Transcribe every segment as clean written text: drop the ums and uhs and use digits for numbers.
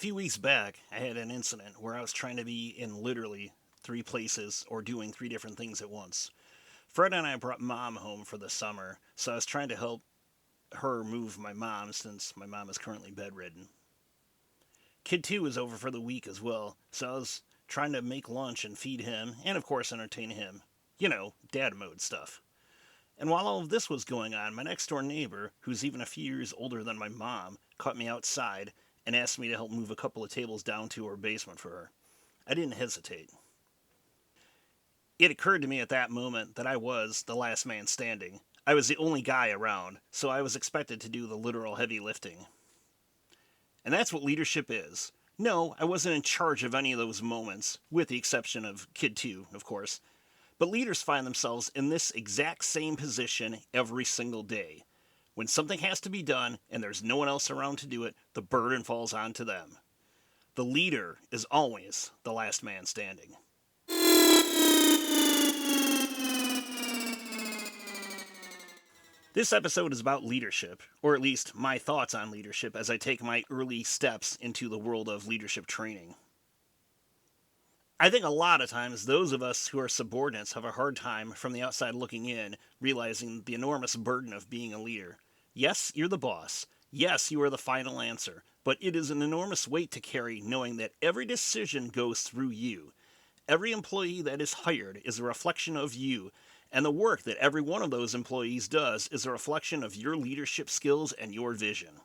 few weeks back, I had an incident where I was trying to be in literally three places or doing three different things at once. Fred and I brought mom home for the summer, so I was trying to help her move my mom since my mom is currently bedridden. Kid 2 was over for the week as well, so I was trying to make lunch and feed him, and of course entertain him. You know, dad mode stuff. And while all of this was going on, my next door neighbor, who's even a few years older than my mom, caught me outside and asked me to help move a couple of tables down to her basement for her. I didn't hesitate. It occurred to me at that moment that I was the last man standing. I was the only guy around, so I was expected to do the literal heavy lifting. And that's what leadership is. No, I wasn't in charge of any of those moments, with the exception of Kid 2, of course. But leaders find themselves in this exact same position every single day. When something has to be done and there's no one else around to do it, the burden falls onto them. The leader is always the last man standing. This episode is about leadership, or at least my thoughts on leadership as I take my early steps into the world of leadership training. I think a lot of times those of us who are subordinates have a hard time from the outside looking in, realizing the enormous burden of being a leader. Yes, you're the boss. Yes, you are the final answer. But it is an enormous weight to carry knowing that every decision goes through you. Every employee that is hired is a reflection of you, and the work that every one of those employees does is a reflection of your leadership skills and your vision.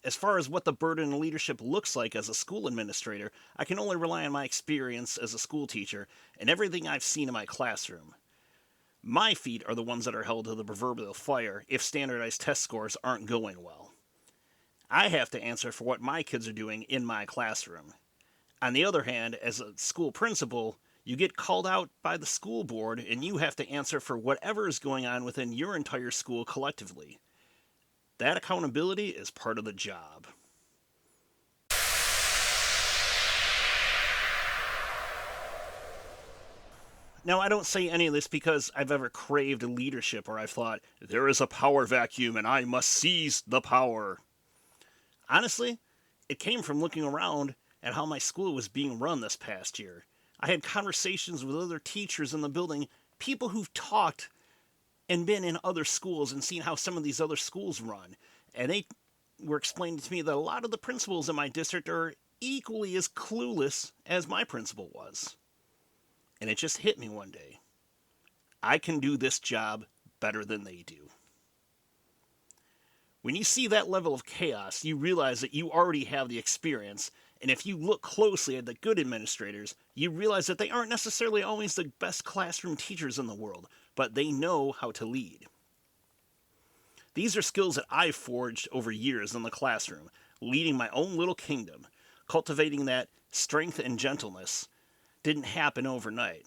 As far as what the burden of leadership looks like as a school administrator, I can only rely on my experience as a school teacher and everything I've seen in my classroom. My feet are the ones that are held to the proverbial fire if standardized test scores aren't going well. I have to answer for what my kids are doing in my classroom. On the other hand, as a school principal, you get called out by the school board and you have to answer for whatever is going on within your entire school collectively. That accountability is part of the job. Now, I don't say any of this because I've ever craved leadership or I've thought, there is a power vacuum and I must seize the power. Honestly, it came from looking around at how my school was being run this past year. I had conversations with other teachers in the building, people who've talked and been in other schools and seen how some of these other schools run. And they were explaining to me that a lot of the principals in my district are equally as clueless as my principal was. And it just hit me one day. I can do this job better than they do. When you see that level of chaos, you realize that you already have the experience, and if you look closely at the good administrators, you realize that they aren't necessarily always the best classroom teachers in the world, but they know how to lead. These are skills that I've forged over years in the classroom, leading my own little kingdom. Cultivating that strength and gentleness didn't happen overnight.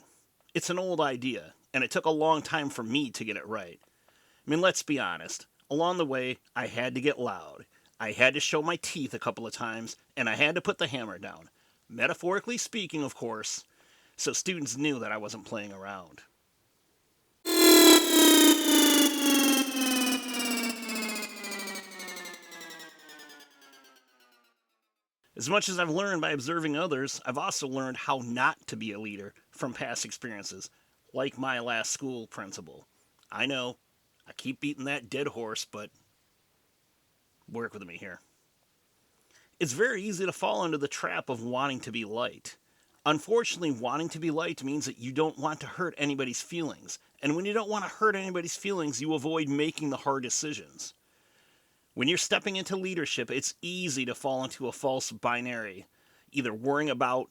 It's an old idea, and it took a long time for me to get it right. I mean, let's be honest. Along the way, I had to get loud. I had to show my teeth a couple of times, and I had to put the hammer down. Metaphorically speaking, of course, so students knew that I wasn't playing around. As much as I've learned by observing others, I've also learned how not to be a leader from past experiences, like my last school principal. I know, I keep beating that dead horse, but work with me here. It's very easy to fall into the trap of wanting to be liked. Unfortunately, wanting to be liked means that you don't want to hurt anybody's feelings. And when you don't want to hurt anybody's feelings, you avoid making the hard decisions. When you're stepping into leadership, it's easy to fall into a false binary, either worrying about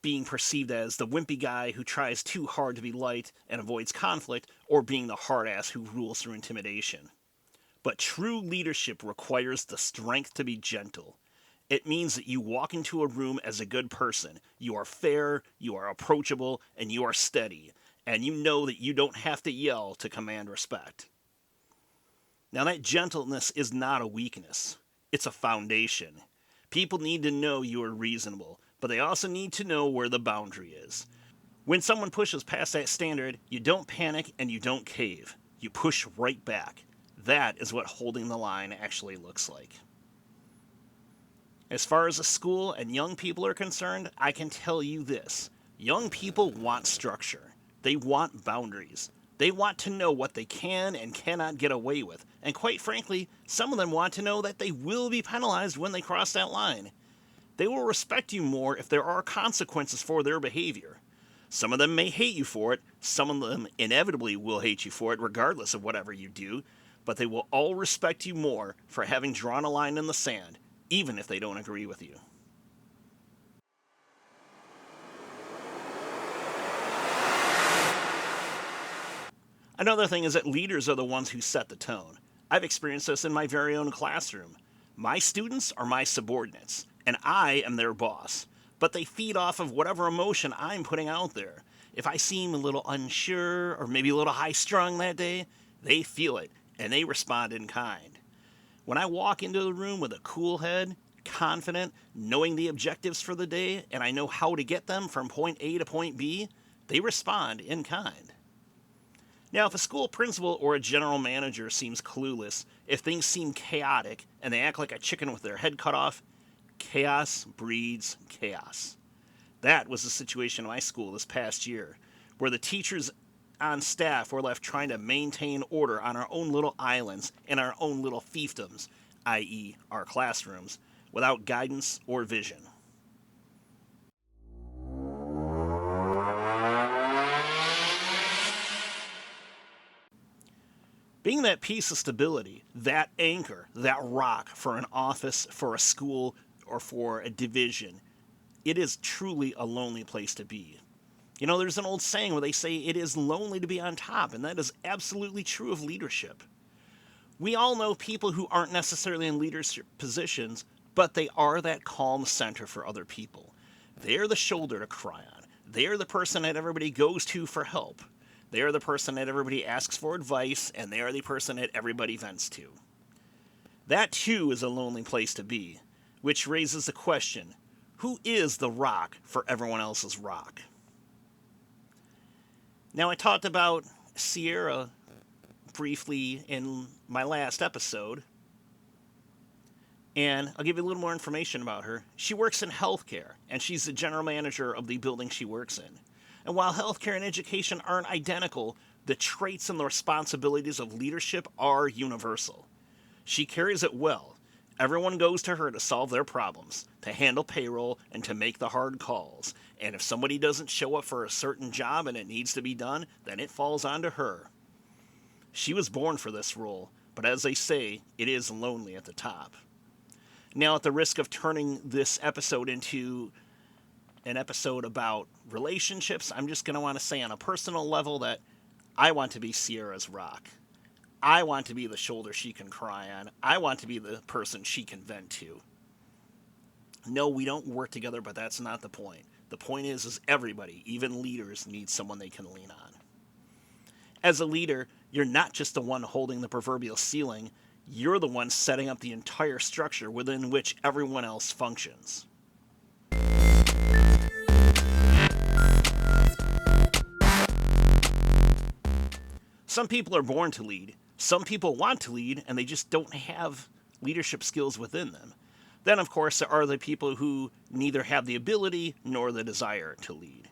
being perceived as the wimpy guy who tries too hard to be liked and avoids conflict, or being the hard ass who rules through intimidation. But true leadership requires the strength to be gentle. It means that you walk into a room as a good person. You are fair, you are approachable, and you are steady. And you know that you don't have to yell to command respect. Now, that gentleness is not a weakness. It's a foundation. People need to know you are reasonable, but they also need to know where the boundary is. When someone pushes past that standard, you don't panic and you don't cave. You push right back. That is what holding the line actually looks like. As far as a school and young people are concerned, I can tell you this. Young people want structure. They want boundaries. They want to know what they can and cannot get away with. And quite frankly, some of them want to know that they will be penalized when they cross that line. They will respect you more if there are consequences for their behavior. Some of them may hate you for it. Some of them inevitably will hate you for it regardless of whatever you do. But they will all respect you more for having drawn a line in the sand, even if they don't agree with you. Another thing is that leaders are the ones who set the tone. I've experienced this in my very own classroom. My students are my subordinates, and I am their boss. But they feed off of whatever emotion I'm putting out there. If I seem a little unsure or maybe a little high-strung that day, they feel it, and they respond in kind. When I walk into the room with a cool head, confident, knowing the objectives for the day, and I know how to get them from point A to point B, they respond in kind. Now, if a school principal or a general manager seems clueless, if things seem chaotic, and they act like a chicken with their head cut off, chaos breeds chaos. That was the situation in my school this past year, where the teachers on staff were left trying to maintain order on our own little islands and our own little fiefdoms, i.e. our classrooms, without guidance or vision. Being that piece of stability, that anchor, that rock for an office, for a school, or for a division, it is truly a lonely place to be. You know, there's an old saying where they say it is lonely to be on top, and that is absolutely true of leadership. We all know people who aren't necessarily in leadership positions, but they are that calm center for other people. They're the shoulder to cry on. They're the person that everybody goes to for help. They are the person that everybody asks for advice, and they are the person that everybody vents to. That, too, is a lonely place to be, which raises the question, who is the rock for everyone else's rock? Now, I talked about Sierra briefly in my last episode, and I'll give you a little more information about her. She works in healthcare, and she's the general manager of the building she works in. And while healthcare and education aren't identical, the traits and the responsibilities of leadership are universal. She carries it well. Everyone goes to her to solve their problems, to handle payroll, and to make the hard calls. And if somebody doesn't show up for a certain job and it needs to be done, then it falls onto her. She was born for this role, but as they say, it is lonely at the top. Now, at the risk of turning this episode into an episode about relationships, I'm just going to want to say on a personal level that I want to be Sierra's rock. I want to be the shoulder she can cry on. I want to be the person she can vent to. No, we don't work together, but that's not the point. The point is everybody, even leaders, needs someone they can lean on. As a leader, you're not just the one holding the proverbial ceiling, you're the one setting up the entire structure within which everyone else functions. Some people are born to lead. Some people want to lead, and they just don't have leadership skills within them. Then, of course, there are the people who neither have the ability nor the desire to lead.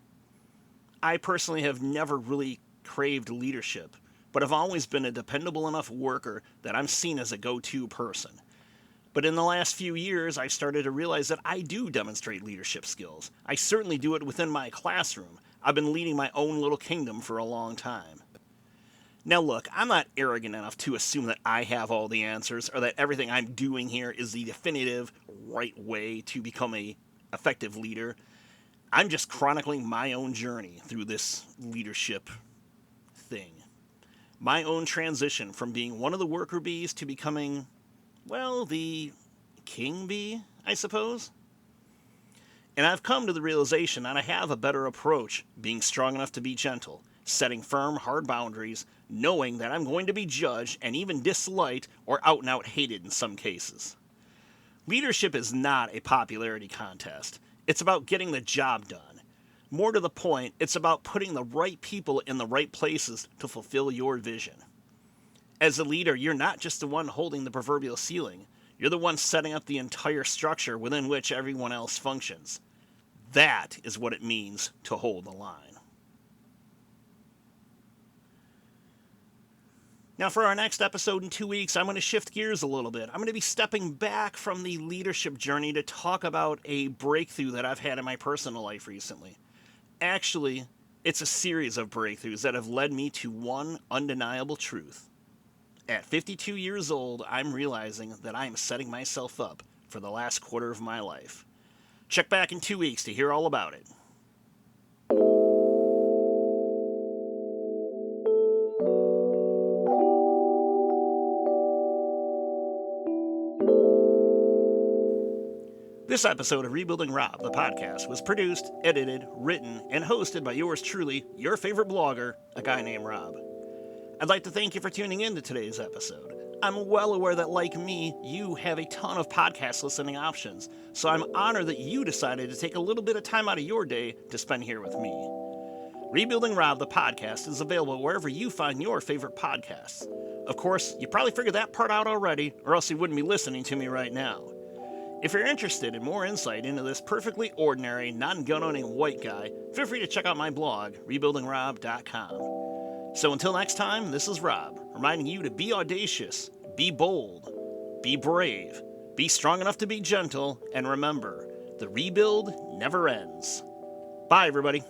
I personally have never really craved leadership, but I've always been a dependable enough worker that I'm seen as a go-to person. But in the last few years, I've started to realize that I do demonstrate leadership skills. I certainly do it within my classroom. I've been leading my own little kingdom for a long time. Now look, I'm not arrogant enough to assume that I have all the answers or that everything I'm doing here is the definitive right way to become an effective leader. I'm just chronicling my own journey through this leadership thing. My own transition from being one of the worker bees to becoming, well, the king bee, I suppose. And I've come to the realization that I have a better approach, being strong enough to be gentle, setting firm, hard boundaries, knowing that I'm going to be judged and even disliked or out and out hated in some cases. Leadership is not a popularity contest. It's about getting the job done. More to the point, it's about putting the right people in the right places to fulfill your vision. As a leader, you're not just the one holding the proverbial ceiling. You're the one setting up the entire structure within which everyone else functions. That is what it means to hold the line. Now, for our next episode in 2 weeks, I'm going to shift gears a little bit. I'm going to be stepping back from the leadership journey to talk about a breakthrough that I've had in my personal life recently. Actually, it's a series of breakthroughs that have led me to one undeniable truth. At 52 years old, I'm realizing that I am setting myself up for the last quarter of my life. Check back in 2 weeks to hear all about it. This episode of Rebuilding Rob, the podcast, was produced, edited, written, and hosted by yours truly, your favorite blogger, a guy named Rob. I'd like to thank you for tuning in to today's episode. I'm well aware that, like me, you have a ton of podcast listening options, so I'm honored that you decided to take a little bit of time out of your day to spend here with me. Rebuilding Rob, the podcast, is available wherever you find your favorite podcasts. Of course, you probably figured that part out already, or else you wouldn't be listening to me right now. If you're interested in more insight into this perfectly ordinary, non-gun-owning white guy, feel free to check out my blog, rebuildingrob.com. So until next time, this is Rob, reminding you to be audacious, be bold, be brave, be strong enough to be gentle, and remember, the rebuild never ends. Bye, everybody.